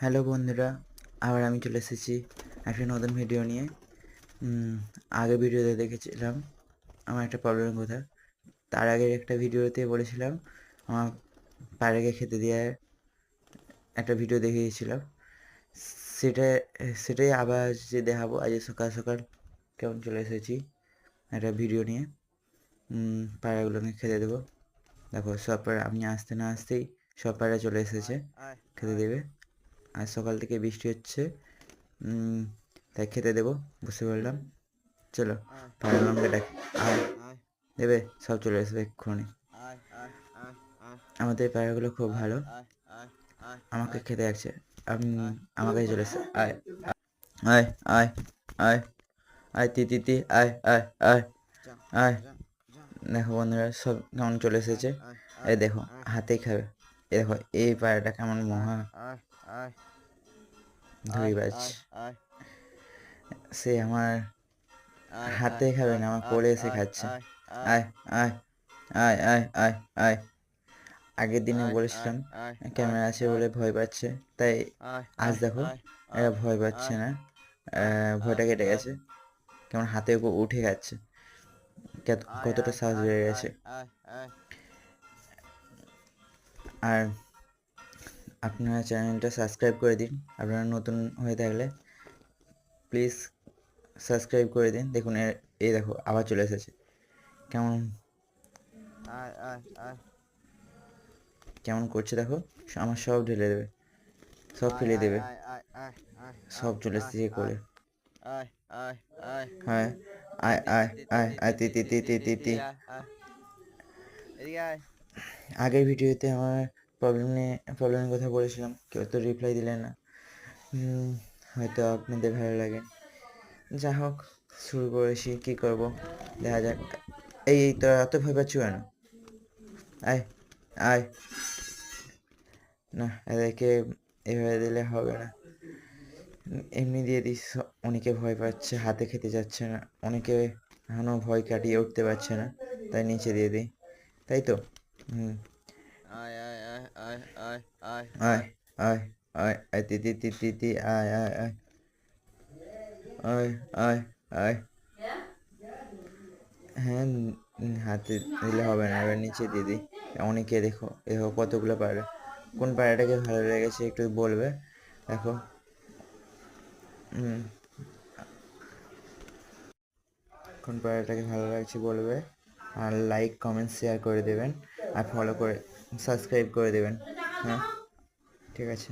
Hello বন্ধুরা, আবার আমি চলে এসেছি একটা নতুন ভিডিও নিয়ে। আগের ভিডিওতে দেখেছিলাম আমার একটা প্রবলেমের কথা। তার আগের একটা ভিডিওতে বলেছিলাম আমার পায়রাকে খেতে দেওয়ার একটা ভিডিও দেখিয়েছিলাম। সেটা সেটাই আবার যে দেখাবো। আজ সকাল সকাল কেমন চলে এসেছি একটা ভিডিও নিয়ে। পায়রাগুলোকে খেতে দেবো। দেখো সব পায়রা আমি আসতে না আসতেই সব পায়রা চলে এসেছে খেতে দেবে। আজ সকাল থেকে বৃষ্টি হচ্ছে, তাই খেতে দেবো। বুঝতে পারলাম। চলো পায়রাগুলোকে ডাকি। আয় দেবে, সব চলে আসবে এক্ষুনি। আমাদের পায়রাগুলো খুব ভালো, আমাকে খেতে আসছে। আমার কাছে চলে এসছে। আয় আয় আয় আয় আয় তি আয় আয় আয় আয়। দেখো বন্ধুরা সব কেমন চলে এসেছে। এই দেখো হাতেই খাবে। এ দেখো এই পায়রাটা কেমন মহা ধরিবাজ। সে আমার হাতে খাবে না, আমার কোলে এসে খাচ্ছে। আয় আয় আয় আয় আয় আয়। আগের দিনে বলেছিলাম ক্যামেরা আছে বলে ভয় পাচ্ছে, তাই আজ দেখো এরা ভয় পাচ্ছে না, ভয়টা কেটে গেছে। কেমন হাতে উঠে যাচ্ছে, কতটা সাহস বেড়ে গেছে। আর আপনারা চ্যানেলটা সাবস্ক্রাইব করে দিন। আপনারা নতুন হয়ে থাকলে প্লিজ সাবস্ক্রাইব করে দিন। দেখুন এই দেখো আবার চলে এসেছে। কেমন কেমন করছে দেখো। আমার সব ঢেলে দেবে, সব ফেলে দেবে। সব চলে এসেছে কোলে। হ্যাঁ আয় আয় আয় আয় তি তি তি তি তি তি। আগের ভিডিওতে আমার প্রবলেমের কথা বলেছিলাম, কেউ তো রিপ্লাই দিলেন না। হয়তো আপনাদের ভালো লাগে। যা হোক, শুরু করেছি, কী করবো দেখা যাক। এই তো এত ভয় পাচ্ছ কেন? আয় আয় না, এদেরকে এভাবে দিলে হবে না। এমনি দিয়ে দিস। অনেকে ভয় পাচ্ছে, হাতে খেতে যাচ্ছে না। অনেকে এখনও ভয় কাটিয়ে উঠতে পারছে না, তাই নিচে দিয়ে দিই। তাই তো আয় আয় আয় আয় তি তি তি তি তি আয় আয় আয় আয় আয় আয়। হ্যাঁ, হাতে দিলে হবে না, এবার নিচে দিয়ে দিই। অনেকে দেখো দেখো কতগুলো পায়রা। কোন পায়রাটাকে ভালো লেগেছে একটু বলবে। দেখো কোন পায়রাটাকে ভালো লাগছে বলবে, আর লাইক কমেন্ট শেয়ার করে দেবেন, আর ফলো করে সাবস্ক্রাইব করে দেবেন। হ্যাঁ ঠিক আছে।